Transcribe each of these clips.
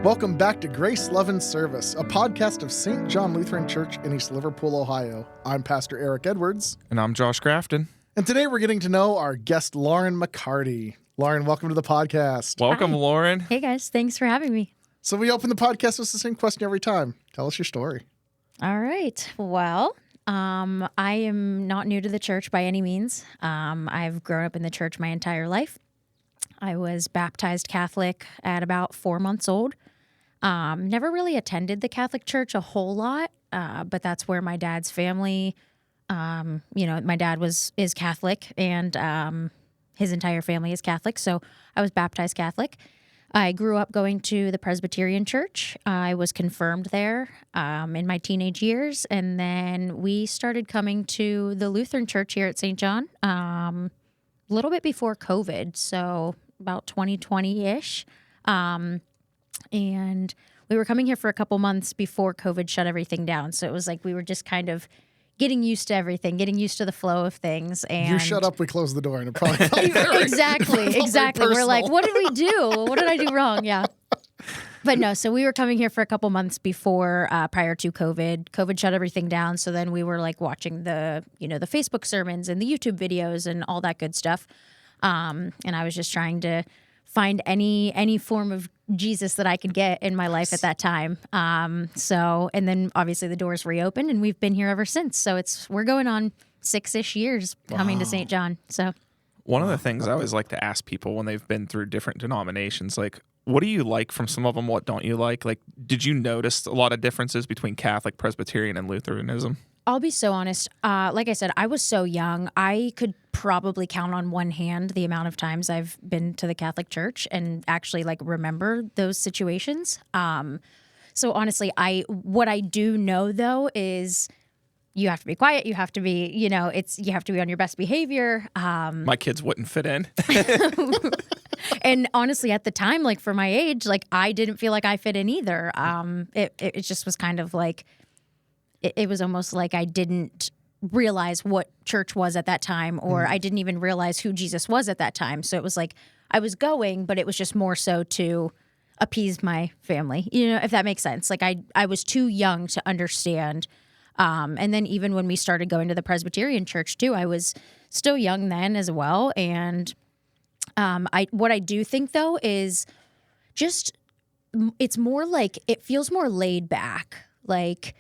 Welcome back to Grace, Love, and Service, a podcast of St. John Lutheran Church in East Liverpool, Ohio. I'm Pastor Eric Edwards. And I'm Josh Grafton. And today we're getting to know our guest, Lauren McCarty. Lauren, welcome to the podcast. Welcome, Hi. Lauren. Hey guys, thanks for having me. So we open the podcast with the same question every time. Tell us your story. All right. Well, I am not new to the church by any means. I've grown up in the church my entire life. I was baptized Catholic at about 4 months old. Never really attended the Catholic Church a whole lot, but that's where my dad's family, my dad is Catholic and his entire family is Catholic. So I was baptized Catholic. I grew up going to the Presbyterian Church. I was confirmed there in my teenage years. And then we started coming to the Lutheran Church here at St. John a little bit before COVID, so about 2020-ish. And we were coming here for a couple months before COVID shut everything down. So it was like we were just kind of getting used to everything, getting used to the flow of things. And You shut up, we close the door, and it probably felt very, exactly. We're like, what did we do? What did I do wrong? Yeah. But no, so we were coming here for a couple months before, prior to COVID. COVID shut everything down. So then we were like watching the Facebook sermons and the YouTube videos and all that good stuff. And I was just trying to find any form of Jesus that I could get in my life at that time. And then obviously the doors reopened and we've been here ever since. So we're going on 6-ish years coming to St. John. So One of the things I always like to ask people when they've been through different denominations, like, what do you like from some of them? What don't you like? Like, did you notice a lot of differences between Catholic, Presbyterian, and Lutheranism? I'll be so honest. Like I said, I was so young. I could probably count on one hand the amount of times I've been to the Catholic Church and actually like remember those situations. So honestly, what I do know though is you have to be quiet. You have to be, you have to be on your best behavior. My kids wouldn't fit in. And honestly, at the time, like for my age, like I didn't feel like I fit in either. It just was kind of like, it was almost like I didn't realize what church was at that time, or I didn't even realize who Jesus was at that time. So it was like I was going, but it was just more so to appease my family, if that makes sense. Like I was too young to understand. And then even when we started going to the Presbyterian Church too, I was still young then as well. And what I do think though is just it's more like it feels more laid back, like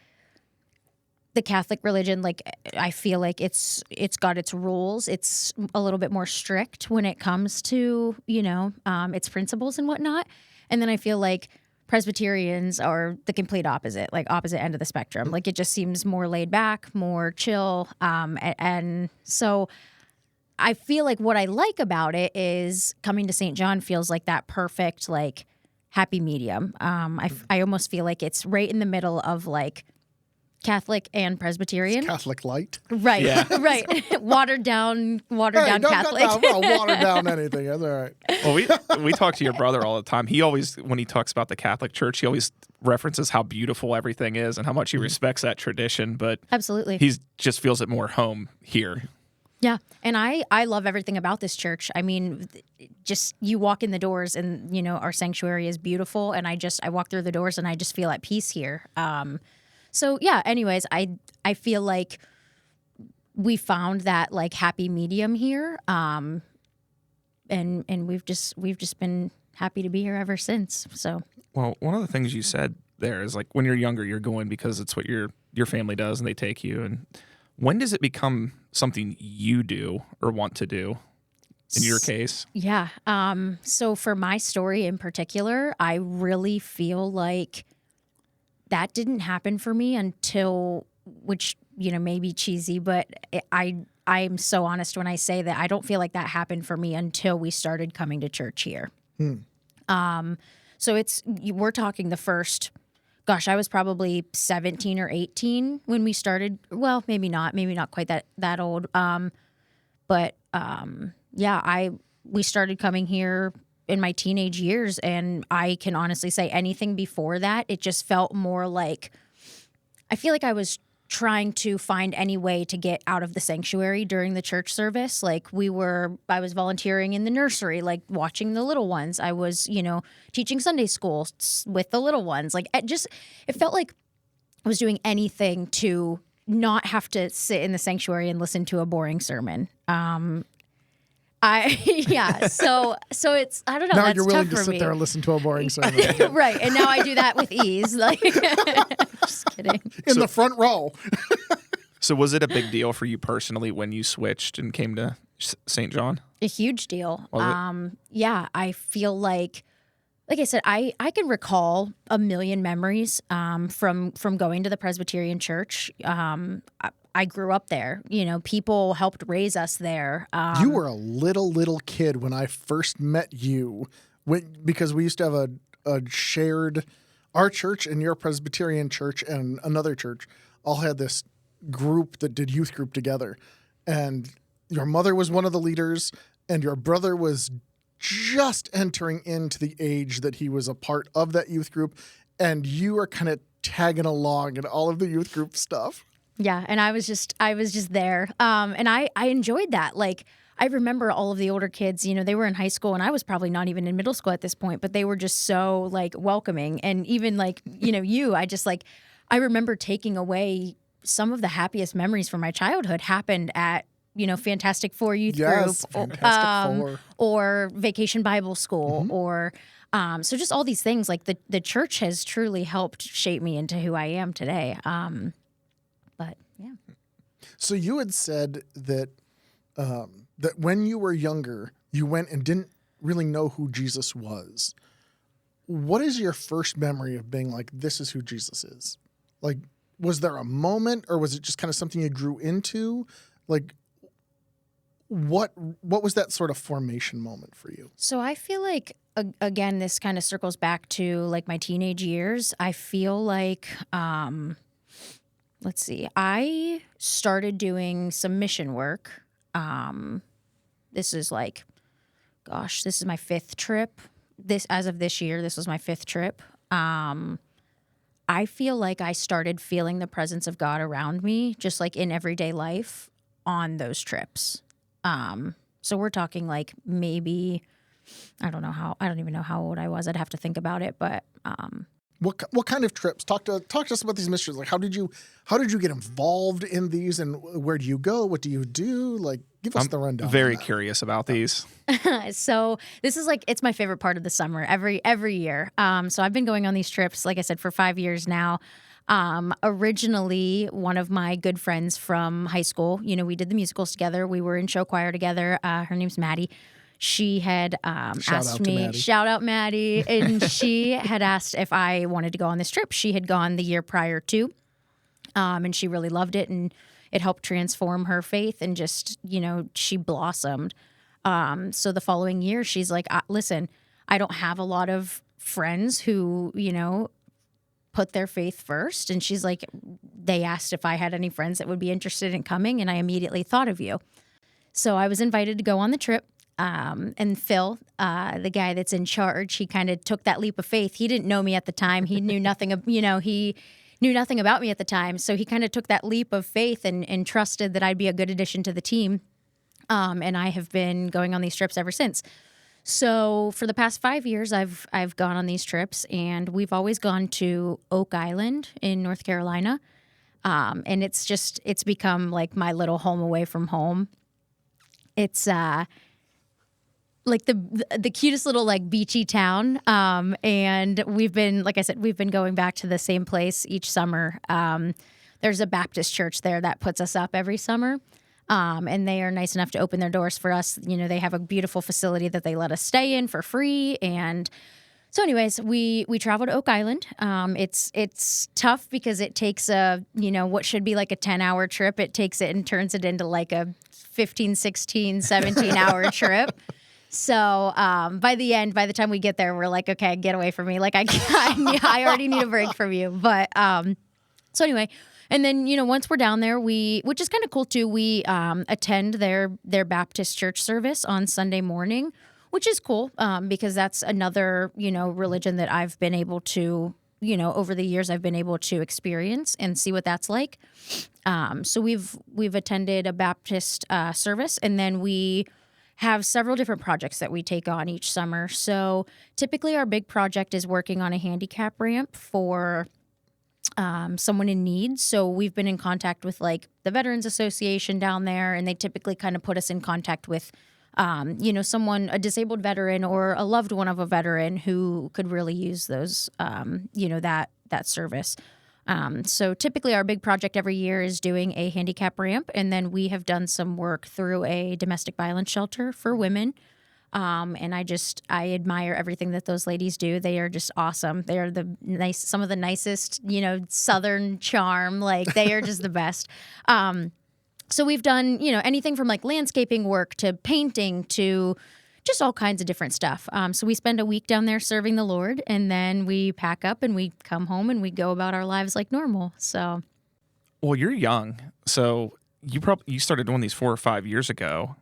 the Catholic religion. Like I feel like it's got its rules. It's a little bit more strict when it comes to its principles and whatnot. And then I feel like Presbyterians are the complete opposite, like opposite end of the spectrum. Like it just seems more laid back, more chill, and so I feel like what I like about it is coming to St. John feels like that perfect, like happy medium. I almost feel like it's right in the middle of like Catholic and Presbyterian. It's Catholic light. Right, Yeah. right. watered down Don't Catholic. water down anything. That's all right. Well, we talk to your brother all the time. He always, when he talks about the Catholic Church, he always references how beautiful everything is and how much he respects that tradition. But Absolutely. he just feels it more home here. Yeah. And I love everything about this church. I mean, just you walk in the doors and, our sanctuary is beautiful. And I walk through the doors and I just feel at peace here. So yeah, anyways, I feel like we found that like happy medium here. And we've just been happy to be here ever since. So Well, one of the things you said there is like when you're younger, you're going because it's what your family does and they take you. And when does it become something you do or want to do in your case? yeah. So for my story in particular, I really feel like that didn't happen for me until, which, may be cheesy, but I'm so honest when I say that I don't feel like that happened for me until we started coming to church here. So we're talking the first, I was probably 17 or 18 when we started. Well, maybe not quite that old. We started coming here in my teenage years, and I can honestly say anything before that, it just felt more like, I feel like I was trying to find any way to get out of the sanctuary during the church service. Like I was volunteering in the nursery, like watching the little ones. I was, teaching Sunday school with the little ones. Like it felt like I was doing anything to not have to sit in the sanctuary and listen to a boring sermon. So it's, I don't know. Now that's you're willing tough to for sit me. there and listen to a boring sermon. Right. And now I do that with ease. Like, just kidding. In the front row. So was it a big deal for you personally when you switched and came to St. John? A huge deal. Was it? Yeah, I feel like I said, I can recall a million memories from going to the Presbyterian church. I grew up there. People helped raise us there. You were a little kid when I first met you, because we used to have a shared, our church and your Presbyterian church and another church all had this group that did youth group together. And your mother was one of the leaders, and your brother was just entering into the age that he was a part of that youth group. And you are kind of tagging along in all of the youth group stuff. Yeah, and I was just there, and I enjoyed that. Like, I remember all of the older kids. They were in high school, and I was probably not even in middle school at this point. But they were just so like welcoming, and even like I remember taking away some of the happiest memories from my childhood happened at Fantastic Four youth group, Fantastic Four. or Vacation Bible School, or so just all these things. Like the church has truly helped shape me into who I am today. But yeah. So you had said that that when you were younger, you went and didn't really know who Jesus was. What is your first memory of being like, this is who Jesus is? Like, was there a moment, or was it just kind of something you grew into? Like, what was that sort of formation moment for you? So I feel like, again, this kind of circles back to like my teenage years. I feel like, let's see, I started doing some mission work. This is like, gosh, this is my 5th trip. As of this year, this was my 5th trip. I feel like I started feeling the presence of God around me, just like in everyday life on those trips. So we're talking like maybe, I don't even know how old I was. I'd have to think about it, but, What kind of trips? Talk to us about these missions. Like, how did you get involved in these, and where do you go? What do you do? Like, give us the rundown. I'm very curious about these. So this is like, it's my favorite part of the summer every year. So I've been going on these trips, like I said, for 5 years now. Originally, one of my good friends from high school, we did the musicals together. We were in show choir together. Her name's Maddie. She had asked me, shout out Maddie, and she had asked if I wanted to go on this trip. She had gone the year prior to, and she really loved it, and it helped transform her faith, and just, she blossomed. So the following year, she's like, listen, I don't have a lot of friends who, put their faith first. And she's like, they asked if I had any friends that would be interested in coming, and I immediately thought of you. So I was invited to go on the trip. And Phil, the guy that's in charge, he kind of took that leap of faith. He didn't know me at the time. He knew nothing, he knew nothing about me at the time. So he kind of took that leap of faith and trusted that I'd be a good addition to the team. And I have been going on these trips ever since. So for the past 5 years, I've gone on these trips, and we've always gone to Oak Island in North Carolina. And it's become like my little home away from home. It's, like the cutest little like beachy town. And we've been, like I said, we've been going back to the same place each summer. There's a Baptist church there that puts us up every summer. And they are nice enough to open their doors for us. They have a beautiful facility that they let us stay in for free. And so anyways, we travel to Oak Island. It's tough because it takes what should be like a 10-hour trip. It takes it and turns it into like a 15, 16, 17-hour trip. So by the time we get there, we're like, okay, get away from me. Like I already need a break from you. But so anyway, and then once we're down there, which is kind of cool too, we attend their Baptist church service on Sunday morning, which is cool because that's another religion that I've been able to over the years I've been able to experience and see what that's like. So we've attended a Baptist service, and then we have several different projects that we take on each summer. So typically our big project is working on a handicap ramp for someone in need. So we've been in contact with like the Veterans Association down there, and they typically kind of put us in contact with someone, a disabled veteran or a loved one of a veteran who could really use those, that service. So typically our big project every year is doing a handicap ramp. And then we have done some work through a domestic violence shelter for women. And I admire everything that those ladies do. They are just awesome. They are some of the nicest, Southern charm. Like they are just the best. So we've done, anything from like landscaping work to painting to just all kinds of different stuff. So we spend a week down there serving the Lord, and then we pack up and we come home and we go about our lives like normal. So, Well, you're young, so you started doing these 4 or 5 years ago.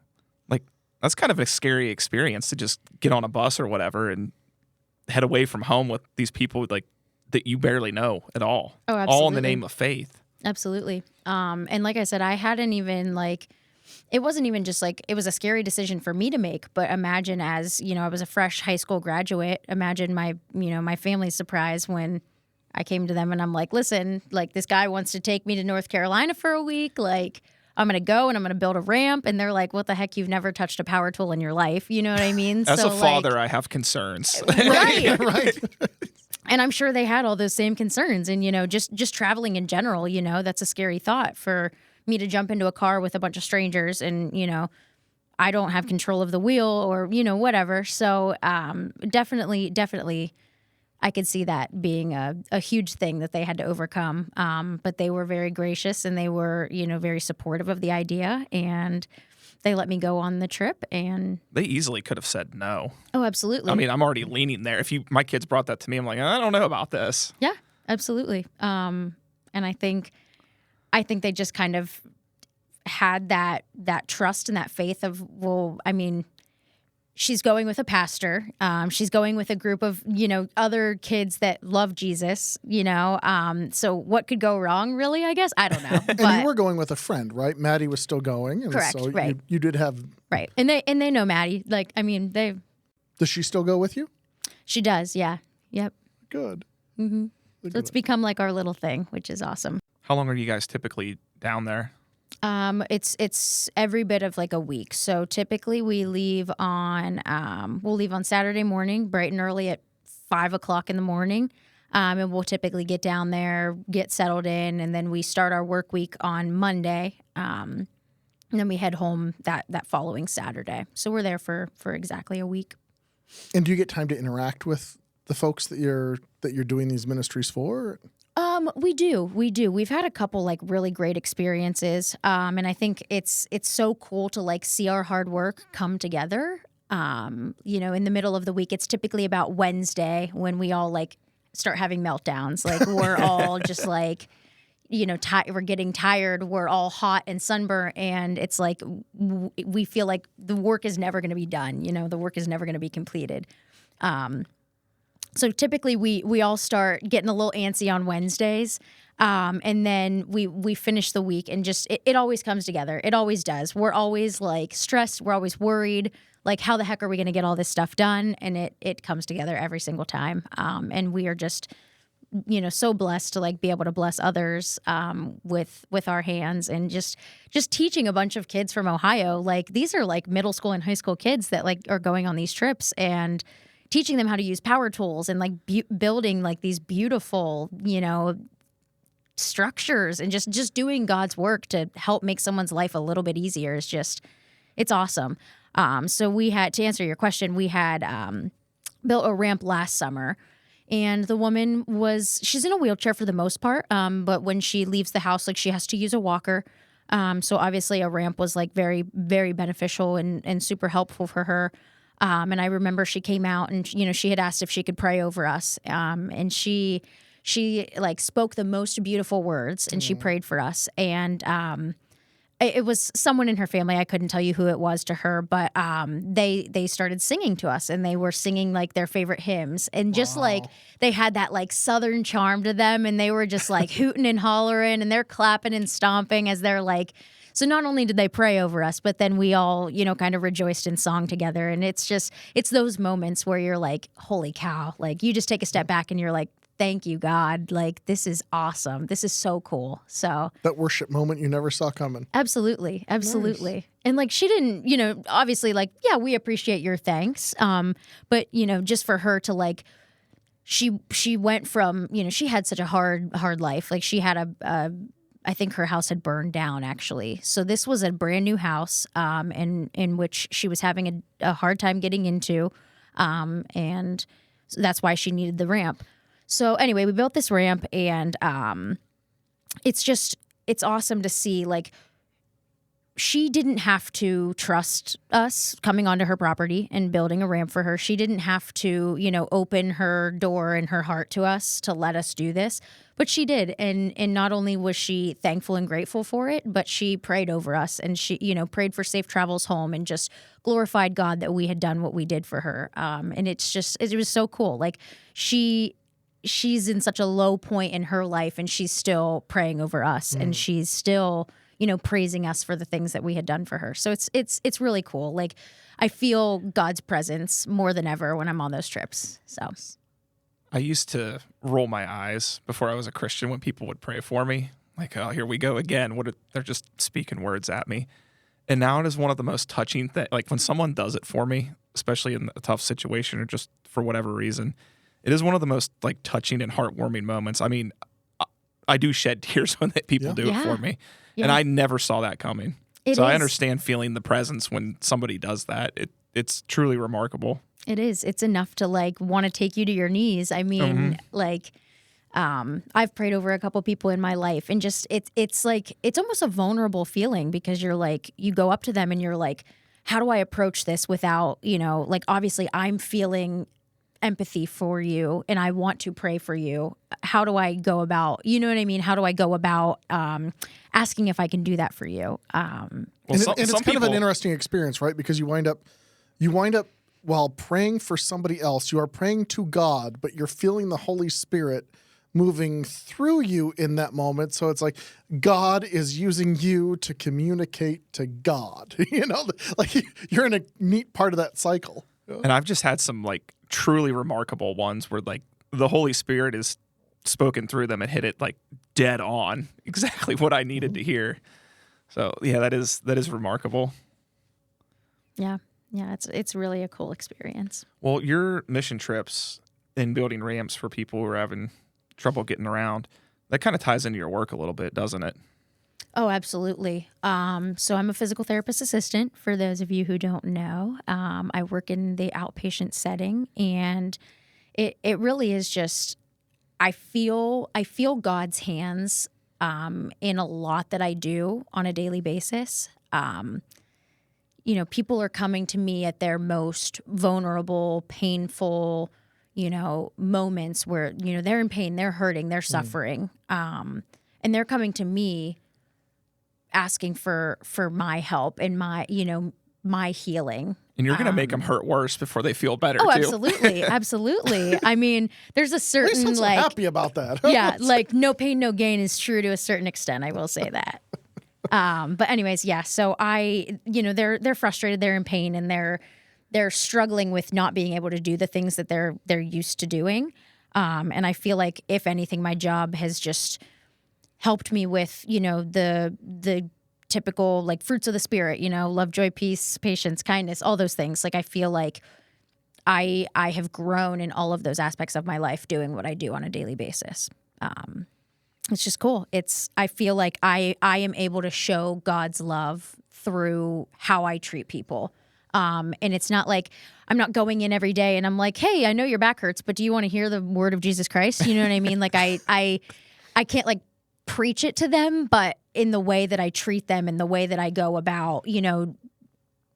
Like that's kind of a scary experience to just get on a bus or whatever and head away from home with these people like that you barely know at all. Oh, absolutely. All in the name of faith. Absolutely. And like I said, I hadn't even it wasn't even just it was a scary decision for me to make, but imagine as, I was a fresh high school graduate, imagine my family's surprise when I came to them and I'm like, listen, this guy wants to take me to North Carolina for a week. I'm going to go and I'm going to build a ramp. And they're like, what the heck? You've never touched a power tool in your life. You know what I mean? As a father, I have concerns. Right. Right. And I'm sure they had all those same concerns. And, just traveling in general, that's a scary thought for me to jump into a car with a bunch of strangers and, I don't have control of the wheel or, whatever. So definitely, I could see that being a huge thing that they had to overcome. But they were very gracious and they were, very supportive of the idea. And they let me go on the trip, and They easily could have said no. oh, absolutely. I mean, I'm already leaning there. If my kids brought that to me, I'm like, I don't know about this. Yeah, absolutely. And I think they just kind of had that trust and that faith of, well, I mean, she's going with a pastor. She's going with a group of, other kids that love Jesus, so what could go wrong really, I guess? I don't know. And But, you were going with a friend, right? Maddie was still going. And Correct, so right. you did have... right. And they know Maddie. Does she still go with you? She does. Yeah. Yep. Good. Mm-hmm. So it's become like our little thing, which is awesome. How long are you guys typically down there? It's every bit of a week. So typically we leave on Saturday morning, bright and early at 5:00 in the morning. And we'll typically get down there, get settled in, and then we start our work week on Monday. And then we head home that following Saturday. So we're there for exactly a week. And do you get time to interact with the folks that you're doing these ministries for? We do. We've had a couple really great experiences. And I think it's so cool to see our hard work come together. In the middle of the week, it's typically about Wednesday when we all start having meltdowns. We're all just we're getting tired. We're all hot and sunburned, and it's we feel like the work is never going to be done. The work is never going to be completed. So typically we all start getting a little antsy on Wednesdays, and then we finish the week, and just it always comes together. It always does. We're always stressed. We're always worried. How the heck are we going to get all this stuff done? And it comes together every single time. And we are just so blessed to be able to bless others with our hands, and just teaching a bunch of kids from Ohio. These are middle school and high school kids that are going on these trips, and teaching them how to use power tools and building these beautiful, structures, and just doing God's work to help make someone's life a little bit easier is it's awesome. So we had, to answer your question, we had built a ramp last summer, and the woman she's in a wheelchair for the most part. But when she leaves the house, she has to use a walker. So obviously a ramp was very, very beneficial and super helpful for her. And I remember she came out and, she had asked if she could pray over us. And she spoke the most beautiful words, and she prayed for us. And it was someone in her family. I couldn't tell you who it was to her, but they started singing to us, and they were singing like their favorite hymns, and just like they had that like Southern charm to them, and they were just like hooting and hollering, and they're clapping and stomping as they're like. So not only did they pray over us, but then we all, kind of rejoiced in song together. And it's those moments where you're like, holy cow, like you just take a step back and you're like, thank you, God. Like, this is awesome. This is so cool. So that worship moment you never saw coming. Absolutely. Absolutely. Nice. And like, she didn't, obviously like, yeah, we appreciate your thanks. But just for her to like, she went from, she had such a hard life. Like she had I think her house had burned down, actually. So this was a brand new house in which she was having a hard time getting into. And so that's why she needed the ramp. So anyway, we built this ramp, and it's awesome to see, like, she didn't have to trust us coming onto her property and building a ramp for her. She didn't have to, open her door and her heart to us to let us do this. But she did. And not only was she thankful and grateful for it, but she prayed over us, and she, prayed for safe travels home, and just glorified God that we had done what we did for her. And it was so cool. Like she's in such a low point in her life, and she's still praying over us, and she's still, praising us for the things that we had done for her. So it's really cool. Like I feel God's presence more than ever when I'm on those trips. So I used to roll my eyes before I was a Christian when people would pray for me. Like, oh, here we go again. They're just speaking words at me. And now it is one of the most touching things. Like when someone does it for me, especially in a tough situation or just for whatever reason, it is one of the most like touching and heartwarming moments. I mean, I do shed tears when people do it for me. Yeah. And I never saw that coming. I understand feeling the presence when somebody does that. It's truly remarkable. It is. It's enough to like want to take you to your knees. I mean, like, I've prayed over a couple people in my life, and just it's like it's almost a vulnerable feeling, because you're like, you go up to them and you're like, how do I approach this without, like obviously I'm feeling empathy for you and I want to pray for you. How do I go about, you know what I mean? How do I go about asking if I can do that for you? And it's kind of an interesting experience, right? Because you wind up while praying for somebody else, you are praying to God, but you're feeling the Holy Spirit moving through you in that moment. So it's like God is using you to communicate to God. Like you're in a neat part of that cycle. And I've just had some like truly remarkable ones where like the Holy Spirit is spoken through them and hit it like dead on exactly what I needed to hear. So yeah, that is remarkable. Yeah. Yeah. It's really a cool experience. Well, your mission trips and building ramps for people who are having trouble getting around, that kind of ties into your work a little bit, doesn't it? Oh, absolutely. So I'm a physical therapist assistant, for those of you who don't know. I work in the outpatient setting, and it really is just, I feel God's hands in a lot that I do on a daily basis. People are coming to me at their most vulnerable, painful, moments where, they're in pain, they're hurting, they're suffering. And they're coming to me asking for my help and my healing. And you're going to make them hurt worse before they feel better, too. Absolutely. Absolutely. I mean, there's a certain so happy about that. Yeah, like no pain, no gain is true to a certain extent. I will say that. But anyways, yeah. So they're frustrated, they're in pain, and they're struggling with not being able to do the things that they're used to doing. And I feel like, if anything, my job has just helped me with, the typical like fruits of the spirit, love, joy, peace, patience, kindness, all those things. Like I feel like I have grown in all of those aspects of my life doing what I do on a daily basis. It's just cool. I feel like I am able to show God's love through how I treat people. And it's not like I'm not going in every day and I'm like, hey, I know your back hurts, but do you want to hear the word of Jesus Christ? You know what I mean? Like I can't like preach it to them, but in the way that I treat them and the way that I go about,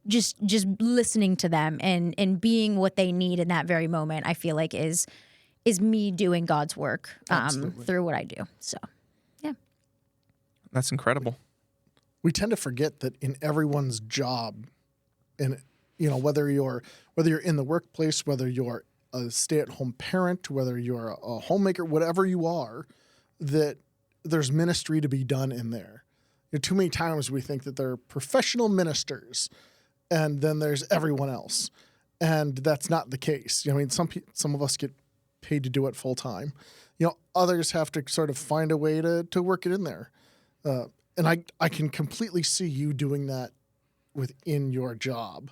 just listening to them and being what they need in that very moment, I feel like is me doing God's work through what I do. So, yeah. That's incredible. we tend to forget that in everyone's job, and whether you're in the workplace, whether you're a stay-at-home parent, whether you're a homemaker, whatever you are, that there's ministry to be done in there. Too many times we think that they're professional ministers, and then there's everyone else, and that's not the case. I mean, some of us get paid to do it full time. Others have to sort of find a way to work it in there. And I can completely see you doing that within your job.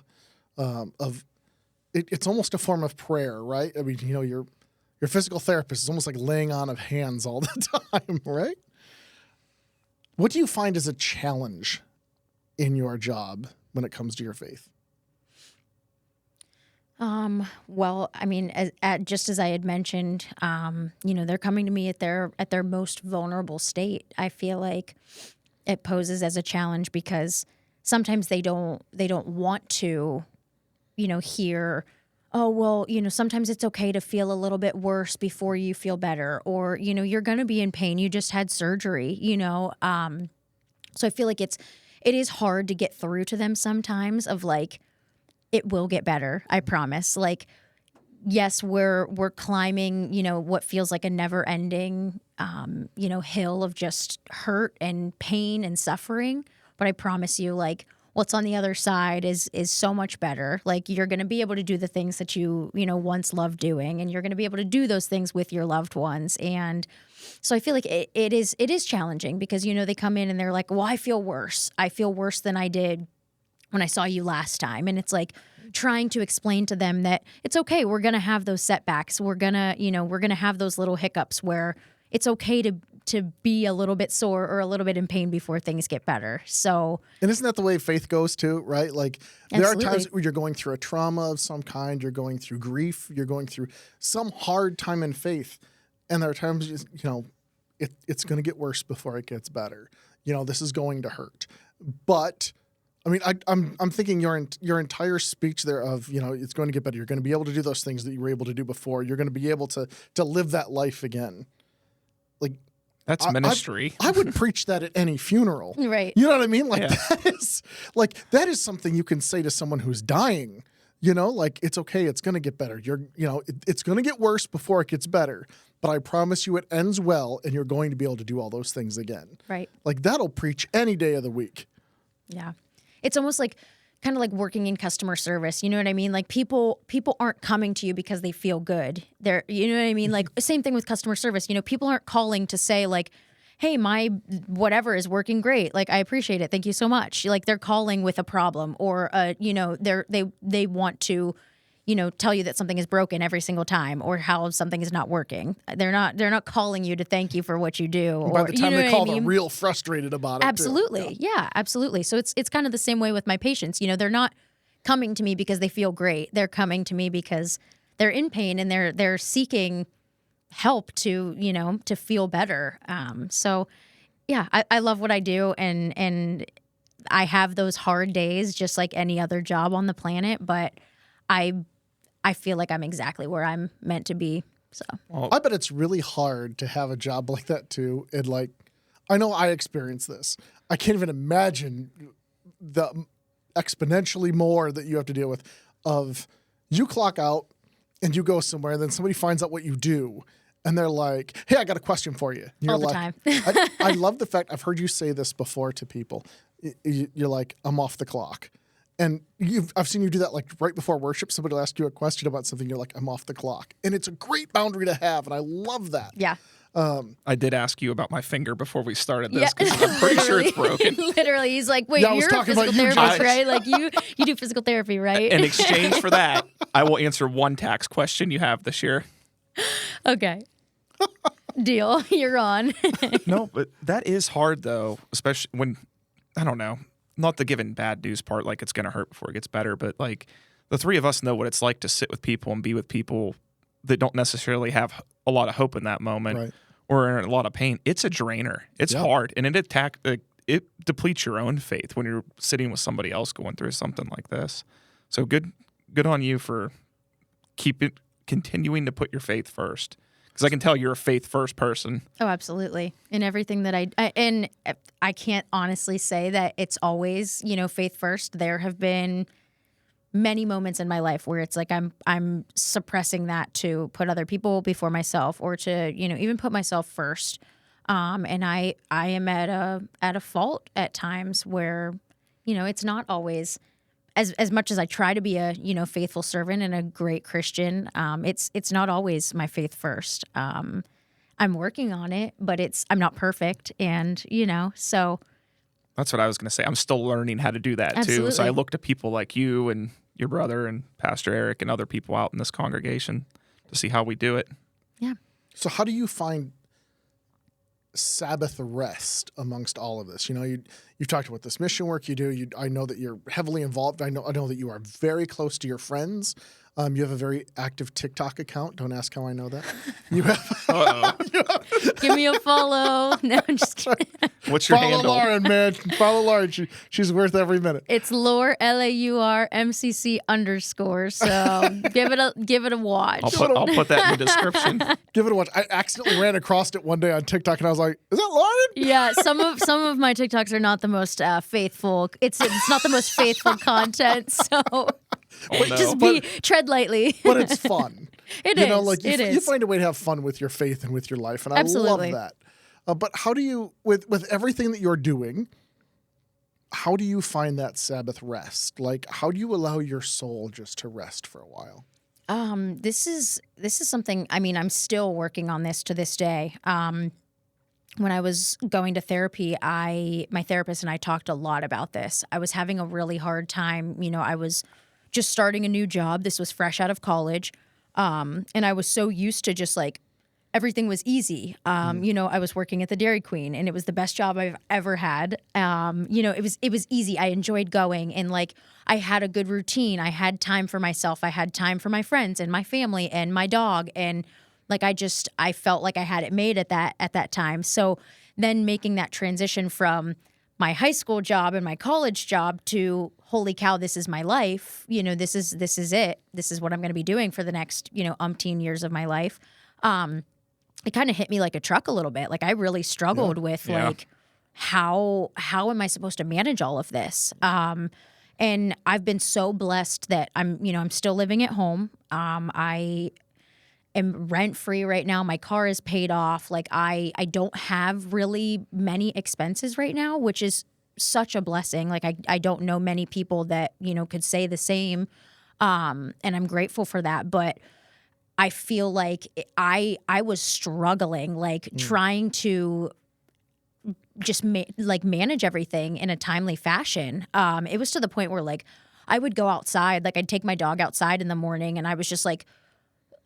It's almost a form of prayer, right? I mean, your physical therapist is almost like laying on of hands all the time, right? What do you find as a challenge in your job when it comes to your faith? Well, I mean, just as I had mentioned, they're coming to me at their most vulnerable state. I feel like it poses as a challenge because sometimes they don't want to, hear, oh, well, sometimes it's okay to feel a little bit worse before you feel better, or, you're going to be in pain. You just had surgery, So I feel like it is hard to get through to them sometimes of like, it will get better. I promise. Like, yes, we're climbing, what feels like a never ending, hill of just hurt and pain and suffering. But I promise you, like, what's on the other side is so much better. Like, you're going to be able to do the things that you once loved doing, and you're going to be able to do those things with your loved ones. And so I feel like it is challenging because, they come in and they're like, well, I feel worse. I feel worse than I did when I saw you last time. And it's like trying to explain to them that it's okay. We're going to have those setbacks. We're going to have those little hiccups where it's okay to be a little bit sore or a little bit in pain before things get better. So, and isn't that the way faith goes too, right? Like there Absolutely. are times where you're going through a trauma of some kind, you're going through grief, you're going through some hard time in faith. And there are times, it's going to get worse before it gets better. This is going to hurt. But I mean, I'm thinking your entire speech there of, it's going to get better. You're going to be able to do those things that you were able to do before. You're going to be able to live that life again. Like That's ministry. I would preach that at any funeral. Right. You know what I mean? Like Yeah. that is something you can say to someone who's dying. Like it's okay. It's going to get better. It's going to get worse before it gets better. But I promise you it ends well, and you're going to be able to do all those things again. Right. Like that'll preach any day of the week. Yeah. It's almost like kind of like working in customer service. You know what I mean? Like people aren't coming to you because they feel good. You know what I mean? Like same thing with customer service. People aren't calling to say like, hey, my whatever is working great. Like, I appreciate it. Thank you so much. Like they're calling with a problem or, they want to, tell you that something is broken every single time or how something is not working. They're not calling you to thank you for what you do. And by or, the time you know they what call, I mean? they're real frustrated about it. Absolutely. Too. Yeah, absolutely. So it's kind of the same way with my patients. They're not coming to me because they feel great. They're coming to me because they're in pain and they're seeking help to feel better. So yeah, I love what I do and I have those hard days just like any other job on the planet, but I feel like I'm exactly where I'm meant to be. So I bet it's really hard to have a job like that too. And like, I know I experienced this. I can't even imagine the exponentially more that you have to deal with of you clock out and you go somewhere and then somebody finds out what you do and they're like, hey, I got a question for you. And you're all the like, time. I love the fact I've heard you say this before to people. You're like, I'm off the clock. And I've seen you do that like right before worship. Somebody will ask you a question about something. You're like, I'm off the clock. And it's a great boundary to have. And I love that. Yeah. I did ask you about my finger before we started this because I'm pretty sure it's broken. Literally, he's like, wait, Yeah, I was you're a talking about physical you, therapist, Josh. right? Like you do physical therapy, right? In exchange for that, I will answer one tax question you have this year. Okay. Deal. You're on. No, but that is hard though, especially when, I don't know, not the given bad news part, like it's going to hurt before it gets better, but like the three of us know what it's like to sit with people and be with people that don't necessarily have a lot of hope in that moment Right. or are in a lot of pain. It's a drainer. It's Yeah. hard. And it depletes your own faith when you're sitting with somebody else going through something like this. So good on you for continuing to put your faith first. Because I can tell you're a faith first person. Oh, absolutely. In everything that I can't honestly say that it's always, faith first. There have been many moments in my life where it's like I'm suppressing that to put other people before myself, or to, even put myself first. And I am at a fault at times where, it's not always as much as I try to be a, faithful servant and a great Christian. It's not always my faith first. I'm working on it, but I'm not perfect. And, so. That's what I was going to say. I'm still learning how to do that Absolutely. too. So I look to people like you and your brother and Pastor Eric and other people out in this congregation to see how we do it. Yeah. So how do you find Sabbath rest amongst all of this? You've talked about this mission work you do. I know that you're heavily involved. I know that you are very close to your friends. You have a very active TikTok account. Don't ask how I know that. You have. Give me a follow. No, I'm just kidding. What's your Follow handle? Lauren, man. Follow Lauren. She's worth every minute. It's Laur, LAURMCC _. So give it a watch. I'll put that in the description. Give it a watch. I accidentally ran across it one day on TikTok, and I was like, "Is that Lauren?" Yeah, some of my TikToks are not the most faithful. It's not the most faithful content. So tread lightly. But it's fun. It is. You find a way to have fun with your faith and with your life, and I Absolutely. love that. But how do you, with everything that you're doing, how do you find that Sabbath rest? Like, how do you allow your soul just to rest for a while? This is something. I mean, I'm still working on this to this day. When I was going to therapy, my therapist and I talked a lot about this. I was having a really hard time. I was just starting a new job. This was fresh out of college. And I was so used to just like everything was easy. I was working at the Dairy Queen, and it was the best job I've ever had. It was easy. I enjoyed going, and like I had a good routine. I had time for myself. I had time for my friends and my family and my dog, and like I felt like I had it made at that time. So then making that transition from my high school job and my college job to holy cow, this is my life. This is it. This is what I'm going to be doing for the next, umpteen years of my life. It kind of hit me like a truck a little bit. Like I really struggled with like, how am I supposed to manage all of this? And I've been so blessed that I'm still living at home. I am rent free right now. My car is paid off. Like I don't have really many expenses right now, which is such a blessing. Like I don't know many people that, could say the same. And I'm grateful for that. But I feel like I was struggling, like trying to just manage everything in a timely fashion. It was to the point where like I would go outside, like I'd take my dog outside in the morning, and I was just like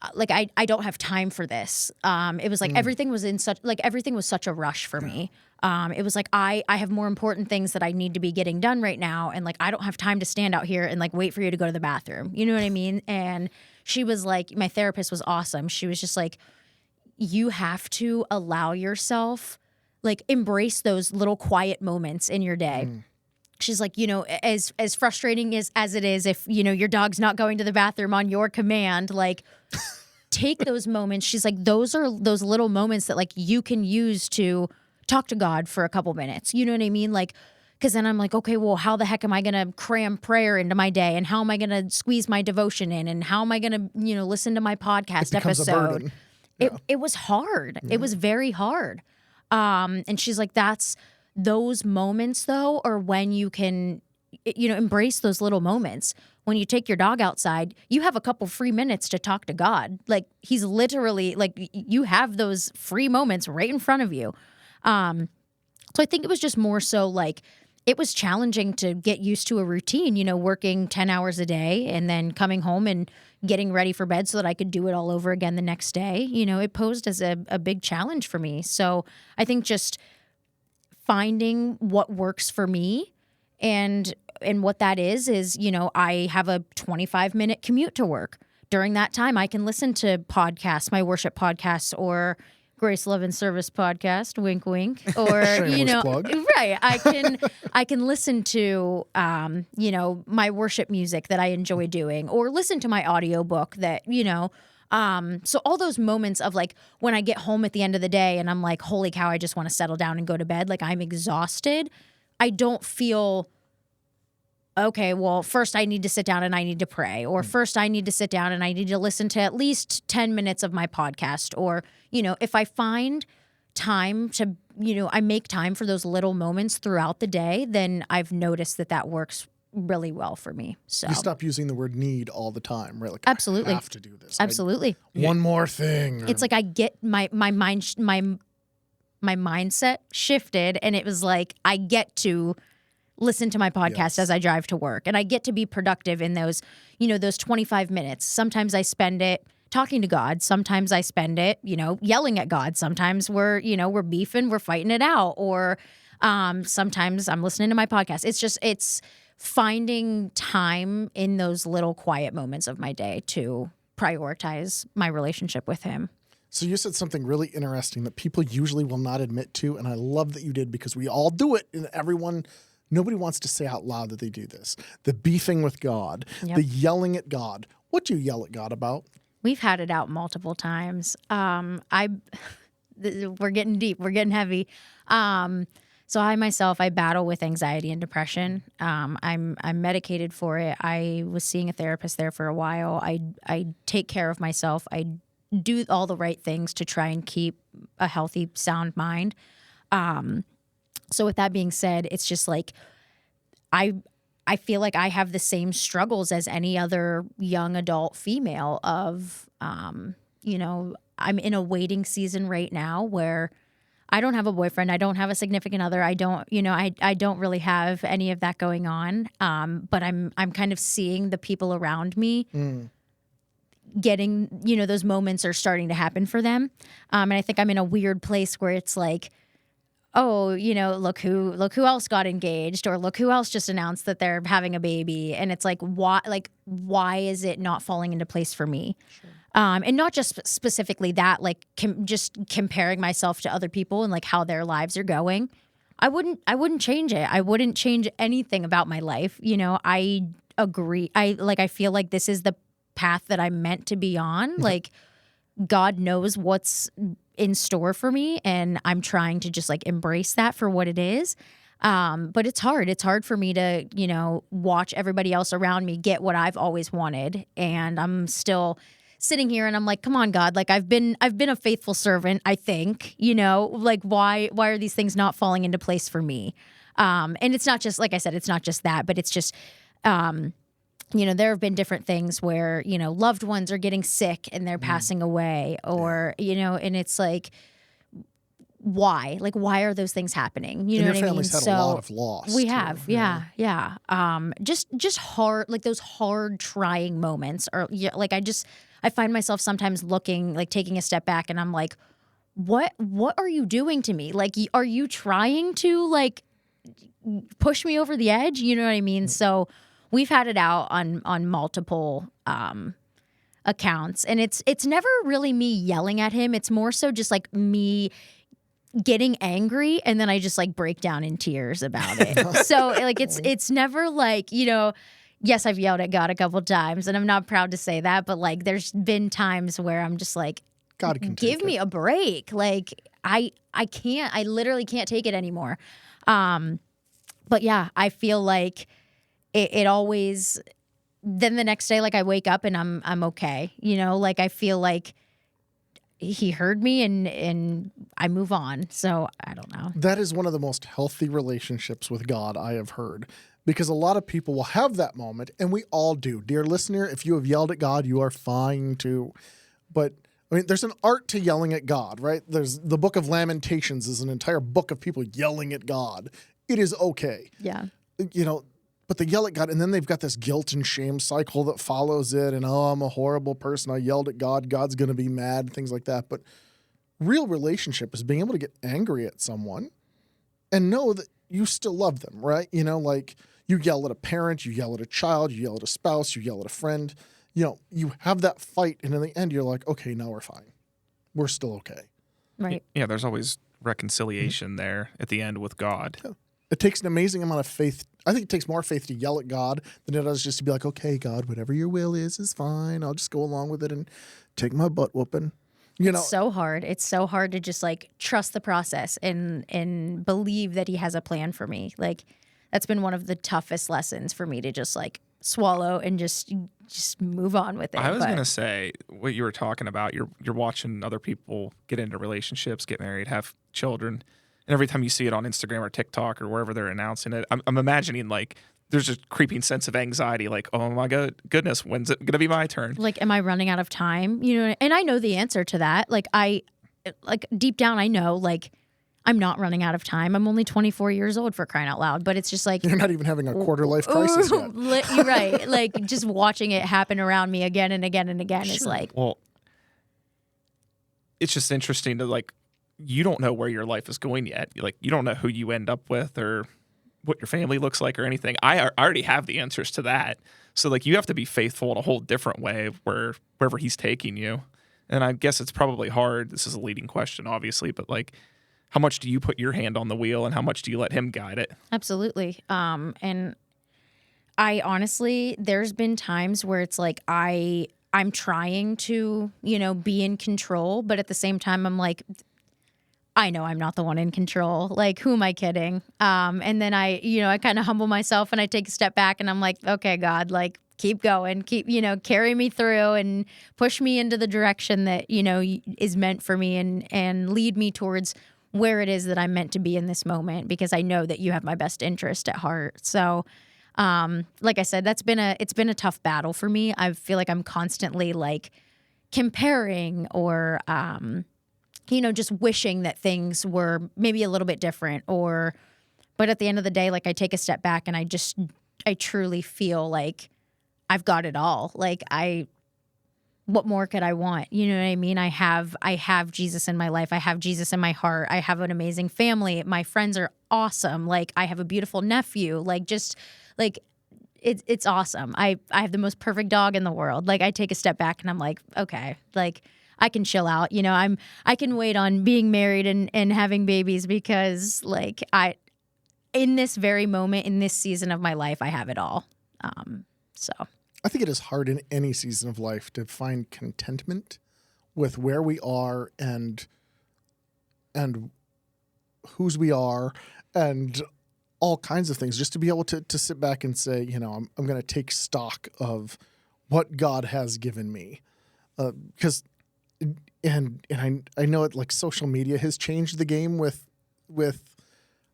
I don't have time for this. It was like everything was such a rush for me. It was like I have more important things that I need to be getting done right now, and like I don't have time to stand out here and like wait for you to go to the bathroom. You know what I mean? And she was like, my therapist was awesome. She was just like, you have to allow yourself, like embrace those little quiet moments in your day. She's like, as frustrating as it is, if, your dog's not going to the bathroom on your command, like take those moments. She's like, those are those little moments that like you can use to talk to God for a couple minutes. You know what I mean? Like, because then I'm like, okay, well, how the heck am I going to cram prayer into my day? And how am I going to squeeze my devotion in? And how am I going to, listen to my podcast episode? A burden. It was hard. It was very hard. And she's like, those moments though are when you can, embrace those little moments. When you take your dog outside, you have a couple free minutes to talk to God. Like he's literally like, you have those free moments right in front of you. So I think it was just more so like, it was challenging to get used to a routine, working 10 hours a day and then coming home and getting ready for bed so that I could do it all over again the next day. It posed as a big challenge for me. So I think just finding what works for me and what that is, I have a 25-minute commute to work. During that time, I can listen to podcasts, my worship podcasts, or Grace, Love, and Service podcast, wink, wink, or, plug. right. I can listen to, my worship music that I enjoy doing, or listen to my audiobook that, So all those moments of like when I get home at the end of the day and I'm like, holy cow, I just want to settle down and go to bed. Like I'm exhausted. I don't feel, okay, well, first I need to sit down and I need to pray, or first I need to sit down and I need to listen to at least 10 minutes of my podcast. Or, if I find time to, I make time for those little moments throughout the day, then I've noticed that works really well for me. So You stop using the word need all the time, right? Like, Absolutely. I have to do this. Absolutely. One more thing. It's like I get my mind, my mindset shifted, and it was like I get to listen to my podcast as I drive to work, and I get to be productive in those, those 25 minutes. Sometimes I spend it talking to God. Sometimes I spend it, yelling at God. Sometimes we're beefing, we're fighting it out, or sometimes I'm listening to my podcast. It's finding time in those little quiet moments of my day to prioritize my relationship with Him. So you said something really interesting that people usually will not admit to, and I love that you did, because we all do it, and nobody wants to say out loud that they do this. The beefing with God, Yep. the yelling at God. What do you yell at God about? We've had it out multiple times. We're getting deep. We're getting heavy. So I myself, I battle with anxiety and depression. I'm medicated for it. I was seeing a therapist there for a while. I take care of myself. I do all the right things to try and keep a healthy, sound mind. So with that being said, it's just like I feel like I have the same struggles as any other young adult female of, I'm in a waiting season right now where I don't have a boyfriend. I don't have a significant other. I don't, I don't really have any of that going on. But I'm kind of seeing the people around me getting, those moments are starting to happen for them. And I think I'm in a weird place where it's like, oh, look who else got engaged, or look who else just announced that they're having a baby. And it's like, why is it not falling into place for me? Sure. And not just specifically that, like just comparing myself to other people and like how their lives are going. I wouldn't change it. I wouldn't change anything about my life. I agree. I feel like this is the path that I'm meant to be on. Like God knows what's in store for me, and I'm trying to just like embrace that for what it is. But it's hard. It's hard for me to, watch everybody else around me get what I've always wanted. And I'm still sitting here and I'm like, come on, God, like I've been a faithful servant, I think, like why are these things not falling into place for me? And it's not just, like I said, it's not just that, but it's just, there have been different things where, loved ones are getting sick and they're passing away, or, and it's like, why? Like, why are those things happening? You know what I mean? Your family's had a lot of loss. We too. have, yeah. Just hard, like those hard trying moments, or like I find myself sometimes looking, like taking a step back, and I'm like, what are you doing to me? Like, are you trying to like push me over the edge? You know what I mean? So we've had it out on multiple accounts, and it's never really me yelling at him. It's more so just like me getting angry, and then I just like break down in tears about it. So like it's never like, yes, I've yelled at God a couple times, and I'm not proud to say that, but like there's been times where I'm just like, God can give me a break. Like I literally can't take it anymore. But yeah, I feel like it always, then the next day, like I wake up and I'm okay. Like I feel like he heard me and I move on. So I don't know. That is one of the most healthy relationships with God I have heard, because a lot of people will have that moment, and we all do. Dear listener, if you have yelled at God, you are fine too. But I mean, there's an art to yelling at God, right? There's the book of Lamentations is an entire book of people yelling at God. It is okay. Yeah. But they yell at God, and then they've got this guilt and shame cycle that follows it. And, I'm a horrible person. I yelled at God. God's going to be mad, things like that. But real relationship is being able to get angry at someone and know that you still love them, right? Like you yell at a parent, you yell at a child, you yell at a spouse, you yell at a friend. You have that fight, and in the end, you're like, okay, now we're fine. We're still okay. Right. Yeah, there's always reconciliation there at the end with God. Yeah. It takes an amazing amount of faith I think it takes more faith to yell at God than it does just to be like, okay, God, whatever your will is fine. I'll just go along with it and take my butt whooping. You know, It's so hard. It's so hard to just like trust the process and believe that he has a plan for me. Like that's been one of the toughest lessons for me to just like swallow and just move on with it. I was But gonna say what you were talking about. You're watching other people get into relationships, get married, have children, and every time you see it on Instagram or TikTok or wherever they're announcing it, I'm imagining like there's a creeping sense of anxiety. Like, oh my goodness, when's it gonna be my turn? like, am I running out of time? You know, and I know the answer to that. Like deep down, I know like I'm not running out of time. I'm only 24 years old, for crying out loud. But it's just like you're not even having a quarter life crisis yet. You're right. Like just watching it happen around me again and again and again is like, Well, it's just interesting to like, you don't know where your life is going yet. Like, you don't know who you end up with or what your family looks like or anything. I already have the answers to that. So like, you have to be faithful in a whole different way wherever he's taking you. And I guess it's probably hard. This is a leading question, obviously, but like, how much do you put your hand on the wheel and how much do you let him guide it? absolutely. And I honestly, there's been times where it's like I'm trying to, you know, be in control, but at the same time, I'm like, I know I'm not the one in control. Like, who am I kidding? And then I kind of humble myself and I take a step back and I'm like, okay, God, like, keep going, carry me through and push me into the direction that, you know, is meant for me and lead me towards where it is that I'm meant to be in this moment, because I know that you have my best interest at heart. So, like I said, it's been a tough battle for me. I feel like I'm constantly like comparing or, just wishing that things were maybe a little bit different but at the end of the day, like I take a step back and I truly feel like I've got it all. Like what more could I want? You know what I mean? I have Jesus in my life. I have Jesus in my heart. I have an amazing family. My friends are awesome. Like I have a beautiful nephew. Like just like it's awesome. I have the most perfect dog in the world. Like I take a step back and I'm like, okay, like I can chill out. You know, I can wait on being married and having babies because like in this very moment, in this season of my life, I have it all. So I think it is hard in any season of life to find contentment with where we are and whose we are and all kinds of things, just to be able to sit back and say, you know, I'm going to take stock of what God has given me. Because I know it, like, social media has changed the game with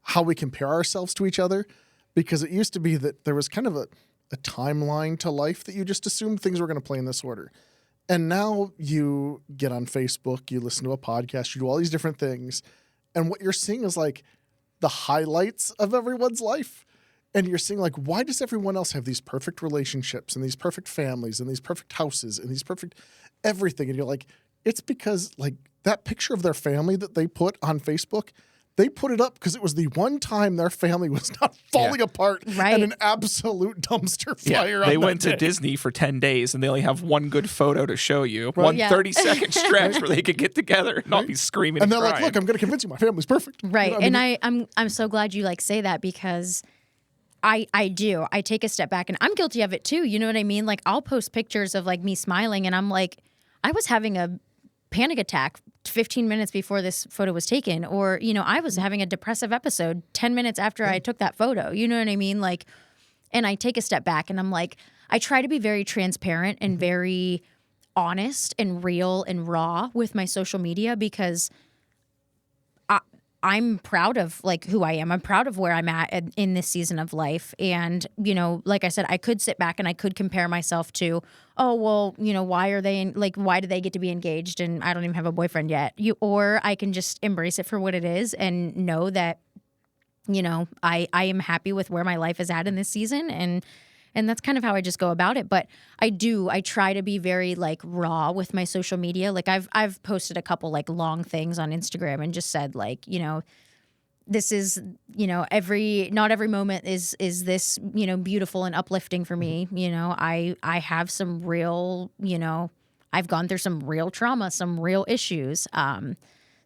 how we compare ourselves to each other, because it used to be that there was kind of a timeline to life that you just assumed things were going to play in this order. And now you get on Facebook, you listen to a podcast, you do all these different things. And what you're seeing is like the highlights of everyone's life. And you're seeing like, why does everyone else have these perfect relationships and these perfect families and these perfect houses and these perfect everything? And you're like, it's because like that picture of their family that they put on Facebook, they put it up because it was the one time their family was not falling apart and an absolute dumpster fire. They on went that to day. Disney for 10 days and they only have one good photo to show you. Right. One Yeah. 30-second stretch where they could get together and not be screaming And and they're like, crying. look, I'm going to convince you my family's perfect. right. You know what I mean? And I'm so glad you like say that, because I take a step back and I'm guilty of it too. You know what I mean? Like I'll post pictures of like me smiling and I'm like, I was having a panic attack 15 minutes before this photo was taken, or, you know, I was having a depressive episode 10 minutes after I took that photo. You know what I mean? Like, and I take a step back and I'm like, I try to be very transparent and very honest and real and raw with my social media, because I'm proud of like who I am. I'm proud of where I'm at in this season of life. And, you know, like I said, I could sit back and I could compare myself to, oh, well, you know, why are they why do they get to be engaged and I don't even have a boyfriend yet? Or I can just embrace it for what it is and know that, you know, I am happy with where my life is at in this season. And that's kind of how I just go about it. But I try to be very like raw with my social media. Like I've posted a couple like long things on Instagram and just said like, you know, this is, you know, not every moment is this, you know, beautiful and uplifting for me. You know, I have some real, you know, I've gone through some real trauma, some real issues.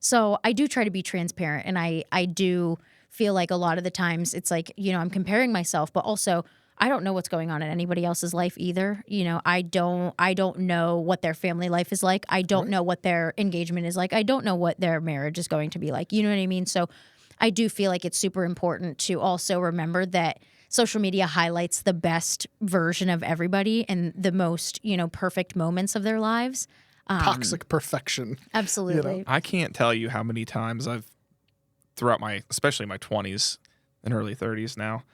So I do try to be transparent, and I do feel like a lot of the times it's like, I'm comparing myself, but also I don't know what's going on in anybody else's life either. I don't know what their family life is like. I don't know what their engagement is like. I don't know what their marriage is going to be like. You know what I mean? So I do feel like it's super important to also remember that social media highlights the best version of everybody and the most, perfect moments of their lives. Toxic perfection. Absolutely. I can't tell you how many times I've, throughout especially my 20s and early 30s now,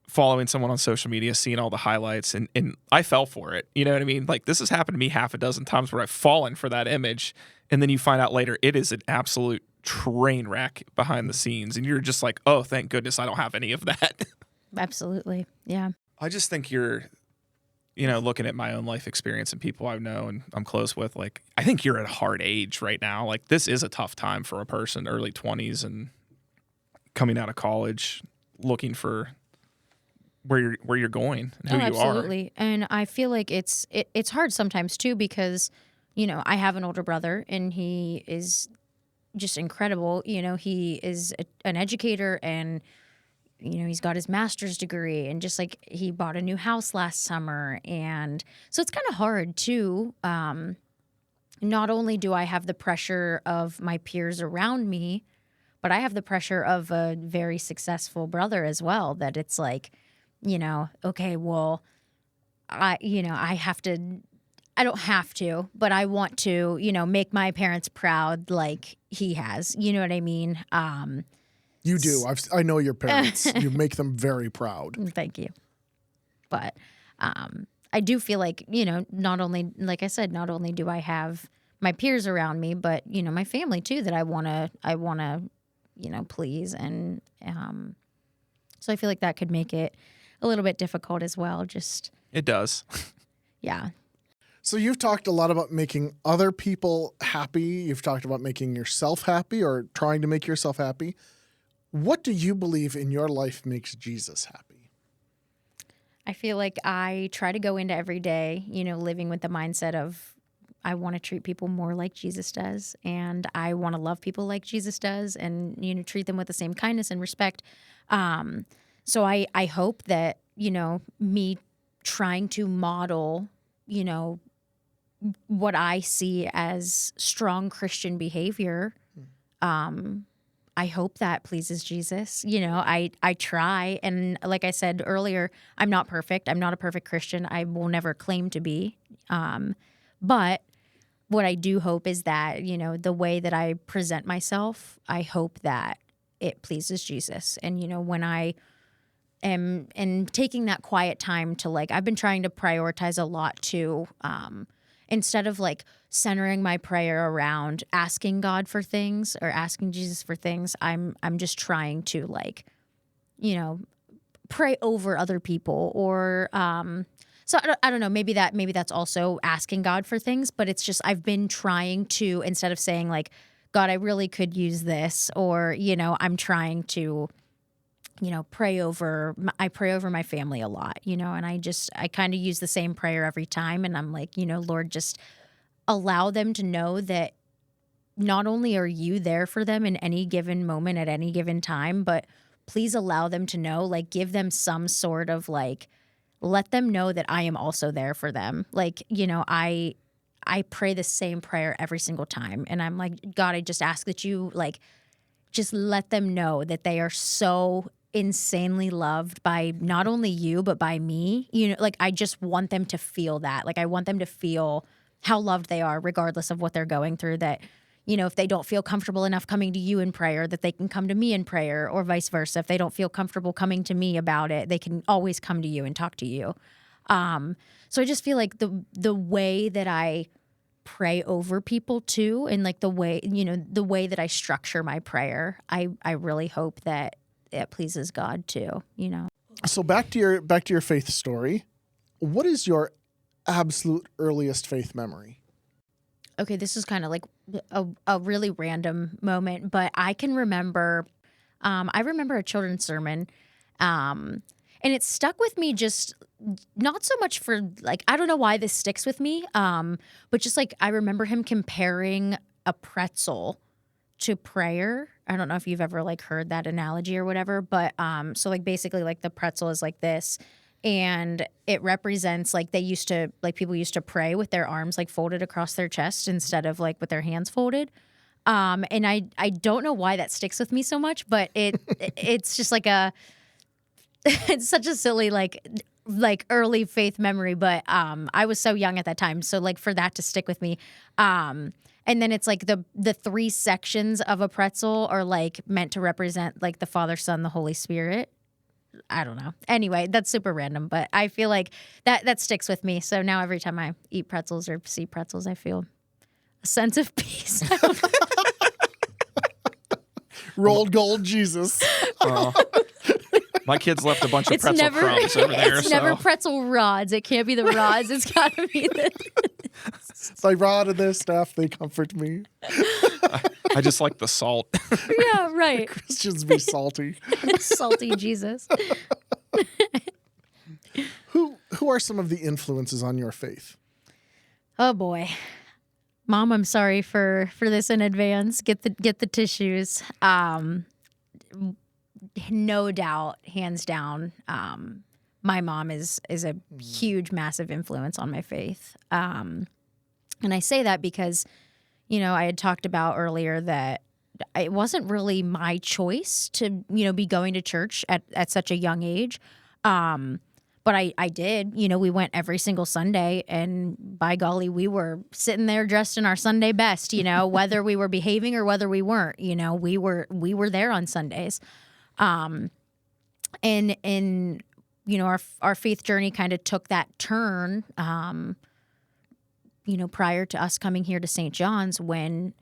following someone on social media, seeing all the highlights, and I fell for it. You know what I mean? Like, this has happened to me half a dozen times where I've fallen for that image, and then you find out later it is an absolute train wreck behind the scenes, and you're just like, oh, thank goodness I don't have any of that. Absolutely. Yeah. I just think you're, looking at my own life experience and people I know and I'm close with, like, I think you're at a hard age right now. Like, this is a tough time for a person, early 20s and coming out of college, looking for where you're going and who you are. Absolutely. And I feel like it's hard sometimes too, because, I have an older brother and he is just incredible. He is an educator and, he's got his master's degree and just like he bought a new house last summer. And so it's kind of hard too. Not only do I have the pressure of my peers around me, but I have the pressure of a very successful brother as well, that it's like, okay, well, I don't have to, but I want to, make my parents proud like he has. You know what I mean? You do. I know your parents. You make them very proud. Thank you. But I do feel like, not only, like I said, not only do I have my peers around me, but, my family too, that I want to, please. And so I feel like that could make it a little bit difficult as well. It does. Yeah. So you've talked a lot about making other people happy. You've talked about making yourself happy or trying to make yourself happy. What do you believe in your life makes Jesus happy? I feel like I try to go into every day, living with the mindset of I want to treat people more like Jesus does, and I want to love people like Jesus does, and, treat them with the same kindness and respect. So I hope that, me trying to model, what I see as strong Christian behavior, I hope that pleases Jesus. I try. And like I said earlier, I'm not perfect. I'm not a perfect Christian. I will never claim to be. But what I do hope is that, the way that I present myself, I hope that it pleases Jesus. And, when I am taking that quiet time to I've been trying to prioritize a lot too, instead of centering my prayer around asking God for things or asking Jesus for things, I'm just trying to pray over other people or so I don't know, maybe that's also asking God for things, but it's just I've been trying to, instead of saying God, I really could use this, or I'm trying to pray over my family a lot, and I kind of use the same prayer every time. And I'm like, Lord, just allow them to know that not only are you there for them in any given moment at any given time, but please allow them to know, give them some sort of let them know that I am also there for them. I pray the same prayer every single time. And I'm like, God, I just ask that you just let them know that they are so insanely loved by not only you, but by me. I just want them to feel that. I want them to feel how loved they are, regardless of what they're going through, that, if they don't feel comfortable enough coming to you in prayer, that they can come to me in prayer, or vice versa. If they don't feel comfortable coming to me about it, they can always come to you and talk to you. So I just feel like the way that I pray over people too, and the way that I structure my prayer, I really hope that it pleases God too, So back to your faith story. What is your absolute earliest faith memory? Okay, this is kind of a really random moment, but I can remember, I remember a children's sermon, and it stuck with me, just not so much for I don't know why this sticks with me, but just I remember him comparing a pretzel to prayer. I don't know if you've ever like heard that analogy or whatever, but so like basically like the pretzel is like this, and it represents like people used to pray with their arms like folded across their chest instead of like with their hands folded. And I don't know why that sticks with me so much, but it's just like it's such a silly like early faith memory, but I was so young at that time, so like for that to stick with me. And then it's like the three sections of a pretzel are like meant to represent like the Father, Son, the Holy Spirit. I don't know. Anyway, that's super random, but I feel like that sticks with me. So now every time I eat pretzels or see pretzels, I feel a sense of peace. Rolled gold Jesus. My kids left a bunch of pretzel crumbs over there. It's never pretzel rods. It can't be the rods. It's got to be the... Thy rod and their staff, they comfort me. I just like the salt. Yeah, right. Christians be salty. Salty Jesus. Who are some of the influences on your faith? Oh boy, Mom, I'm sorry for this in advance. Get the tissues. No doubt, hands down. My mom is a huge, massive influence on my faith. And I say that because, I had talked about earlier that it wasn't really my choice to, be going to church at such a young age. But I did, we went every single Sunday, and by golly, we were sitting there dressed in our Sunday best, whether we were behaving or whether we weren't, we were there on Sundays. And our faith journey kind of took that turn, prior to us coming here to St. John's, when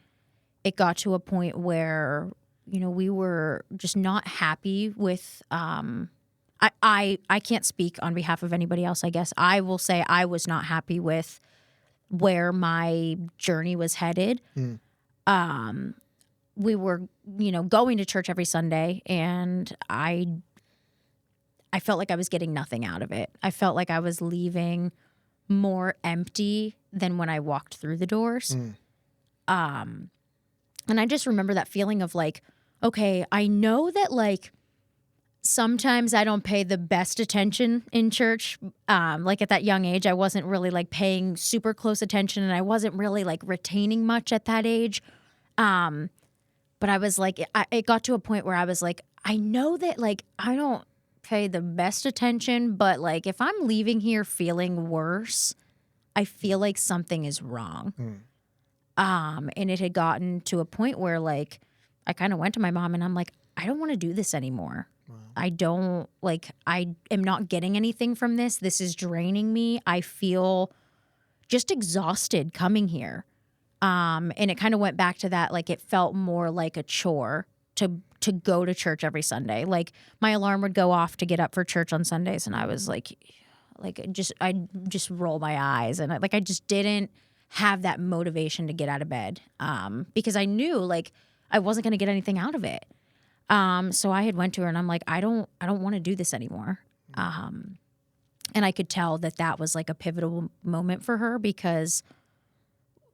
it got to a point where, we were just not happy with, I can't speak on behalf of anybody else, I guess. I will say I was not happy with where my journey was headed. We were, going to church every Sunday, and I felt like I was getting nothing out of it. I felt like I was leaving more empty than when I walked through the doors. And I just remember that feeling of like, okay, I know that like sometimes I don't pay the best attention in church. Like at that young age, I wasn't really like paying super close attention, and I wasn't really like retaining much at that age. But I was like, it got to a point where I was like, I know that like I don't pay the best attention, but like if I'm leaving here feeling worse, I feel like something is wrong. And it had gotten to a point where like I kind of went to my mom and I'm like, I don't want to do this anymore. Wow. I am not getting anything from this. This is draining me. I feel just exhausted coming here. And it kind of went back to that, like it felt more like a chore to go to church every Sunday. Like my alarm would go off to get up for church on Sundays, and I was like I just roll my eyes, and I just didn't have that motivation to get out of bed, because I knew like I wasn't going to get anything out of it. So I had went to her and I'm like, I don't want to do this anymore. And I could tell that was like a pivotal moment for her, because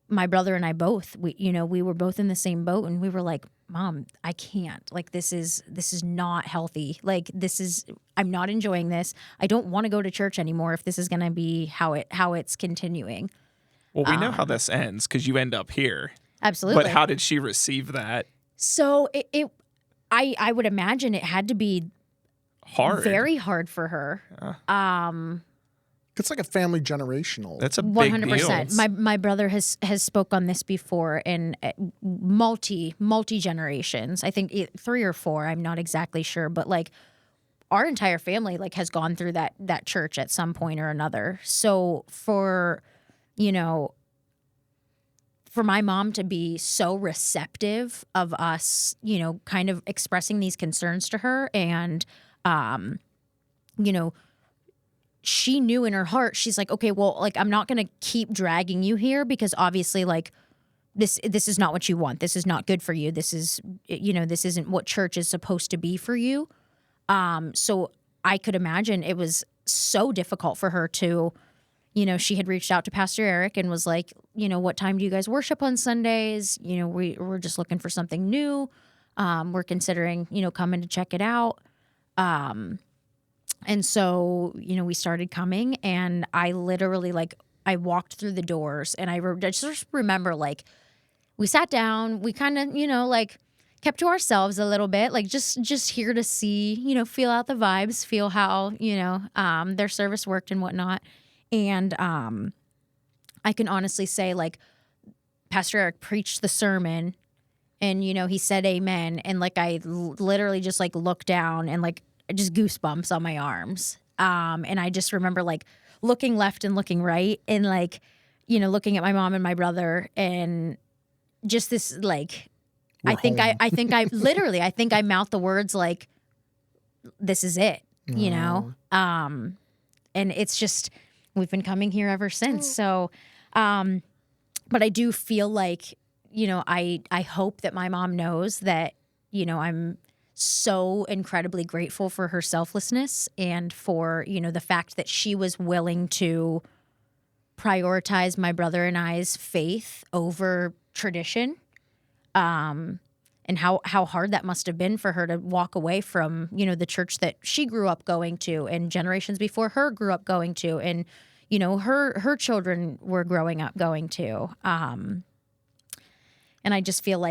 my brother and I both, we were both in the same boat, and we were like, Mom, I can't, like, this is not healthy. Like I'm not enjoying this. I don't want to go to church anymore if this is going to be how it's continuing. Well, we know how this ends because you end up here. Absolutely. But how did she receive that? So I would imagine it had to be hard, very hard for her. It's like a family generational. That's a big 100%. deal. My brother has spoke on this before in multi generations. I think 3 or 4. I'm not exactly sure, but like our entire family like has gone through that church at some point or another. So for my mom to be so receptive of us, kind of expressing these concerns to her, and she knew in her heart, she's like, okay, well, like, I'm not going to keep dragging you here, because obviously, like, this is not what you want. This is not good for you. This is, this isn't what church is supposed to be for you. So I could imagine it was so difficult for her to, she had reached out to Pastor Eric and was like, what time do you guys worship on Sundays? We're just looking for something new. We're considering, coming to check it out. And so, we started coming, and I literally, I walked through the doors, and I just remember, we sat down, we kind of, kept to ourselves a little bit, just here to see, feel out the vibes, feel how, their service worked and whatnot. And I can honestly say, Pastor Eric preached the sermon, and, he said amen. And, I literally just, looked down and, just goosebumps on my arms. And I just remember looking left and looking right and looking at my mom and my brother and just this I think I mouthed the words this is it, and it's just, we've been coming here ever since. So, but I do feel I hope that my mom knows that, I'm so incredibly grateful for her selflessness and for, the fact that she was willing to prioritize my brother and I's faith over tradition. And how hard that must have been for her to walk away from, the church that she grew up going to and generations before her grew up going to, and, her children were growing up going to. And I just feel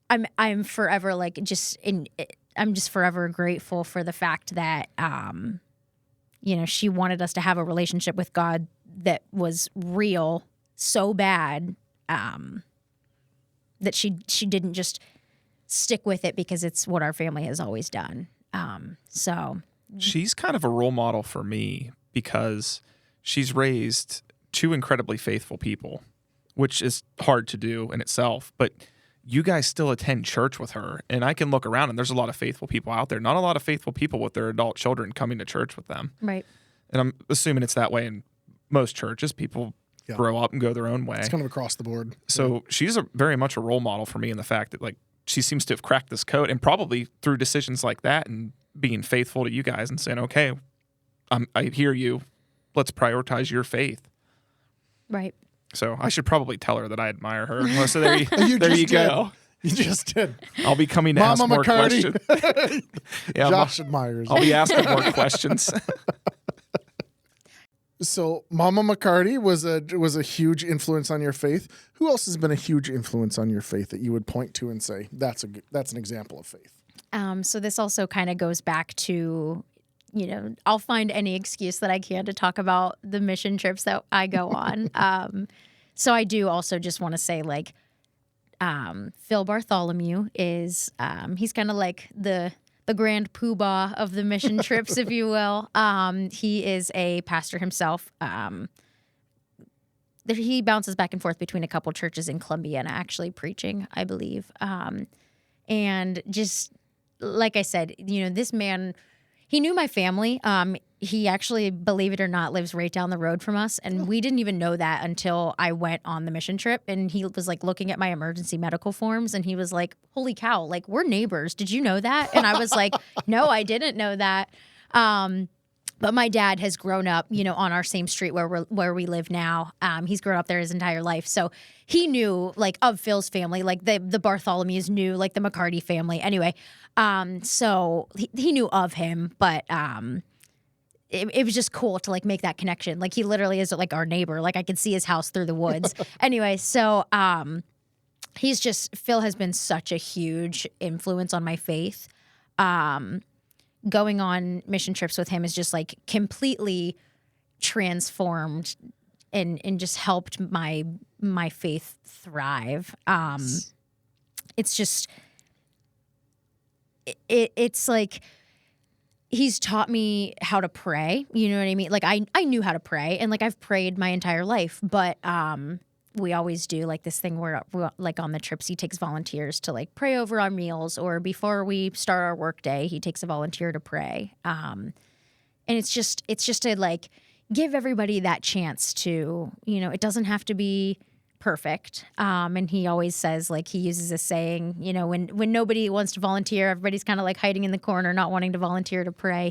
I'm forever I'm just forever grateful for the fact that she wanted us to have a relationship with God that was real so bad that she didn't just stick with it because it's what our family has always done. So she's kind of a role model for me because she's raised two incredibly faithful people, which is hard to do in itself, but you guys still attend church with her, and I can look around and there's a lot of faithful people out there, not a lot of faithful people with their adult children coming to church with them. Right. And I'm assuming it's that way in most churches. People grow up and go their own way. It's kind of across the board. So she's very much a role model for me in the fact that she seems to have cracked this code, and probably through decisions like that and being faithful to you guys and saying, okay, I hear you. Let's prioritize your faith. Right. So I should probably tell her that I admire her. So there you, you go. You just did. I'll be coming to ask more McCarty. questions. Yeah, Josh admires. I'll be asking more questions. So Mama McCarty was a huge influence on your faith. Who else has been a huge influence on your faith that you would point to and say that's an example of faith? So this also kind of goes back to, I'll find any excuse that I can to talk about the mission trips that I go on. So I do also just want to say Phil Bartholomew is he's kind of like the grand poobah of the mission trips, if you will. He is a pastor himself. He bounces back and forth between a couple churches in Columbiana, actually preaching, I believe. And just like I said, this man, he knew my family. He actually, believe it or not, lives right down the road from us. And we didn't even know that until I went on the mission trip. And he was looking at my emergency medical forms, and he was like, holy cow, we're neighbors. Did you know that? And I was like, no, I didn't know that. But my dad has grown up, on our same street where we live now. He's grown up there his entire life. So he knew of Phil's family, the Bartholomews knew the McCarty family. Anyway, so he knew of him, but it was just cool to make that connection. He literally is our neighbor. I could see his house through the woods. Anyway, so Phil has been such a huge influence on my faith. Going on mission trips with him is just completely transformed and just helped my faith thrive. It's just it's he's taught me how to pray. You know what I mean? I knew how to pray, and I've prayed my entire life, but we always do this thing where on the trips he takes volunteers to pray over our meals, or before we start our work day he takes a volunteer to pray. And it's just to give everybody that chance to, it doesn't have to be perfect. And he always says, like, he uses a saying, when nobody wants to volunteer, everybody's kind of like hiding in the corner, not wanting to volunteer to pray.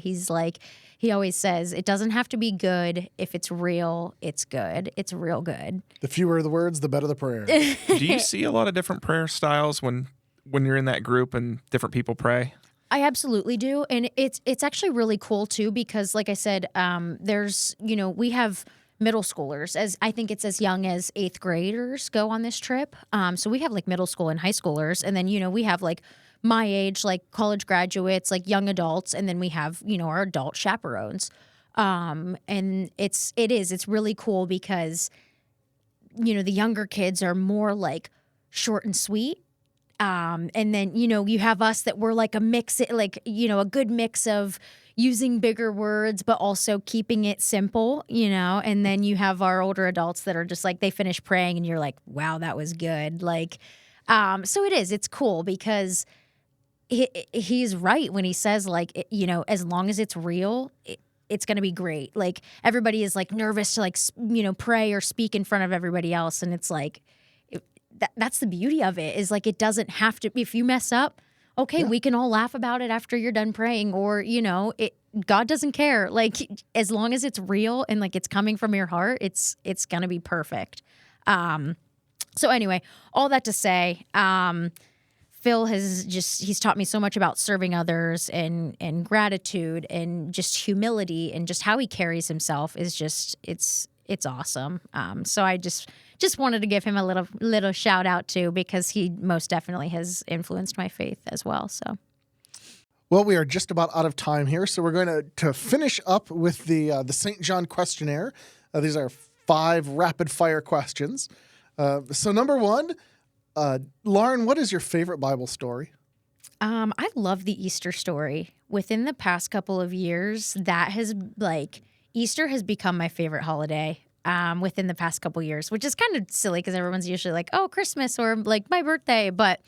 He always says, it doesn't have to be good. If it's real, it's good. It's real good. The fewer the words, the better the prayer. Do you see a lot of different prayer styles when you're in that group and different people pray? I absolutely do. And it's actually really cool too, because like I said, there's, we have middle schoolers, as I think it's as young as 8th graders go on this trip. So we have like middle school and high schoolers. And then, we have like my age, like college graduates, like young adults. And then we have, our adult chaperones. And it's really cool because, the younger kids are more like short and sweet. And then, you have us that we're like a mix, like, a good mix of using bigger words, but also keeping it simple, and then you have our older adults that are just like, they finish praying and you're like, wow, that was good. Like, so it's cool because he's right when he says like, as long as it's real, it's going to be great. Like everybody is like nervous to like, pray or speak in front of everybody else. And it's like, that's the beauty of it, is like, it doesn't have to, if you mess up, okay, we can all laugh about it after you're done praying, or, God doesn't care. Like, as long as it's real and like it's coming from your heart, it's going to be perfect. So anyway, all that to say, Phil he's taught me so much about serving others and gratitude and just humility, and just how he carries himself is just, it's awesome. So I just wanted to give him a little shout out too, because he most definitely has influenced my faith as well. So, Well, we are just about out of time here, so we're going to finish up with the St. John questionnaire. These are 5 rapid fire questions. So number 1, Lauren, what is your favorite Bible story? I love the Easter story. Within the past couple of years, Easter has become my favorite holiday. Within the past couple years, which is kind of silly because everyone's usually like, oh, Christmas or like my birthday. But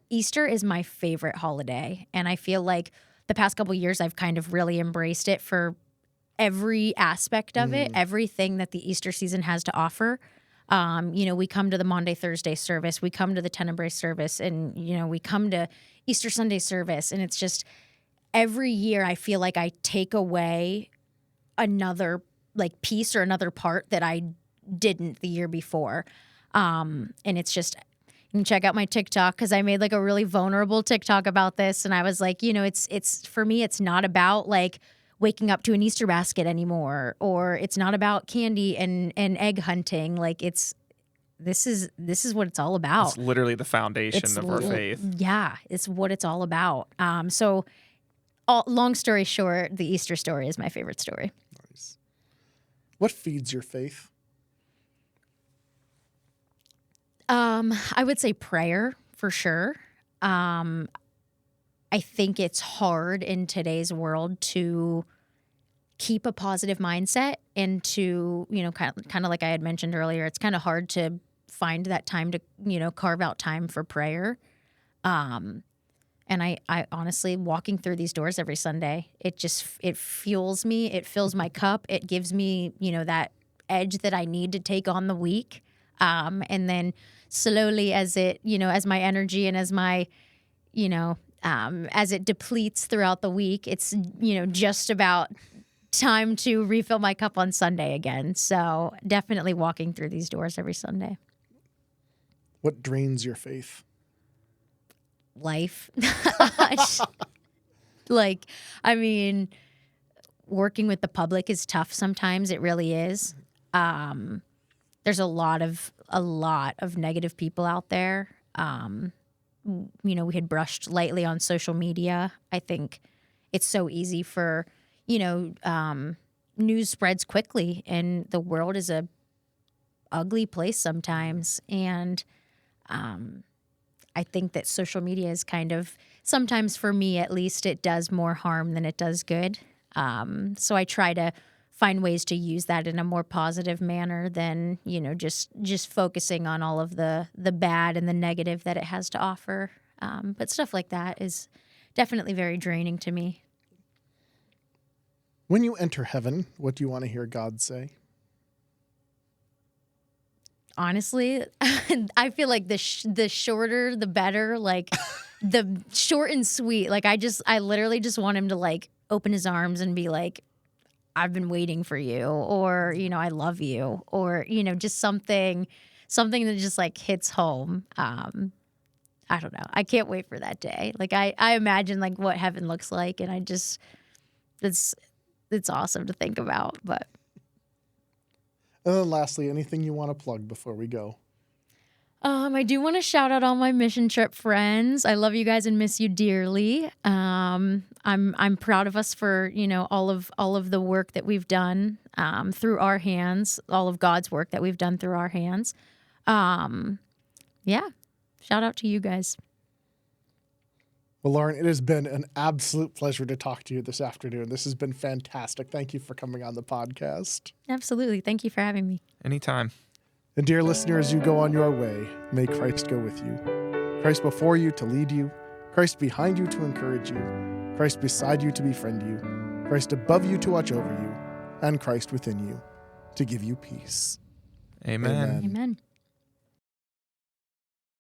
Easter is my favorite holiday. And I feel like the past couple years, I've kind of really embraced it for every aspect of it, everything that the Easter season has to offer. We come to the Maundy Thursday service, we come to the Tenebrae service, and, we come to Easter Sunday service. And it's just every year I feel like I take away another like piece or another part that I didn't the year before. And it's just, you can check out my TikTok because I made like a really vulnerable TikTok about this. And I was like, it's for me, it's not about like waking up to an Easter basket anymore, or it's not about candy and egg hunting. Like this is what it's all about. It's literally the foundation of our faith. Yeah, it's what it's all about. So long story short, the Easter story is my favorite story. Nice. What feeds your faith? I would say prayer for sure. I think it's hard in today's world to keep a positive mindset and to, kind of like I had mentioned earlier, it's kind of hard to find that time to, carve out time for prayer. And I honestly, walking through these doors every Sunday, it fuels me. It fills my cup. It gives me, that edge that I need to take on the week. And then slowly as my energy and as my, as it depletes throughout the week, it's, just about time to refill my cup on Sunday again. So definitely walking through these doors every Sunday. What drains your faith? Life. Working with the public is tough sometimes. It really is. There's a lot of negative people out there. We had brushed lightly on social media. I think it's so easy for, news spreads quickly, and the world is a ugly place sometimes. And I think that social media is kind of, sometimes for me at least, it does more harm than it does good. So I try to find ways to use that in a more positive manner than, just focusing on all of the bad and the negative that it has to offer. But stuff like that is definitely very draining to me. When you enter heaven, what do you want to hear God say? honestly, I feel like the shorter, the better. Like the short and sweet. Like I literally just want him to like open his arms and be like, I've been waiting for you, or, you know, I love you, or, you know, just something that just like hits home. I don't know. I can't wait for that day. Like I imagine like what heaven looks like, and it's awesome to think about. But And then lastly, anything you want to plug before we go? I do want to shout out all my mission trip friends. I love you guys and miss you dearly. I'm proud of us for, you know, all of the work that we've done through our hands, all of God's work that we've done through our hands. Yeah, shout out to you guys. Well, Lauren, it has been an absolute pleasure to talk to you this afternoon. This has been fantastic. Thank you for coming on the podcast. Absolutely. Thank you for having me. Anytime. And dear listener, as you go on your way, may Christ go with you. Christ before you to lead you. Christ behind you to encourage you. Christ beside you to befriend you. Christ above you to watch over you. And Christ within you to give you peace. Amen. Amen.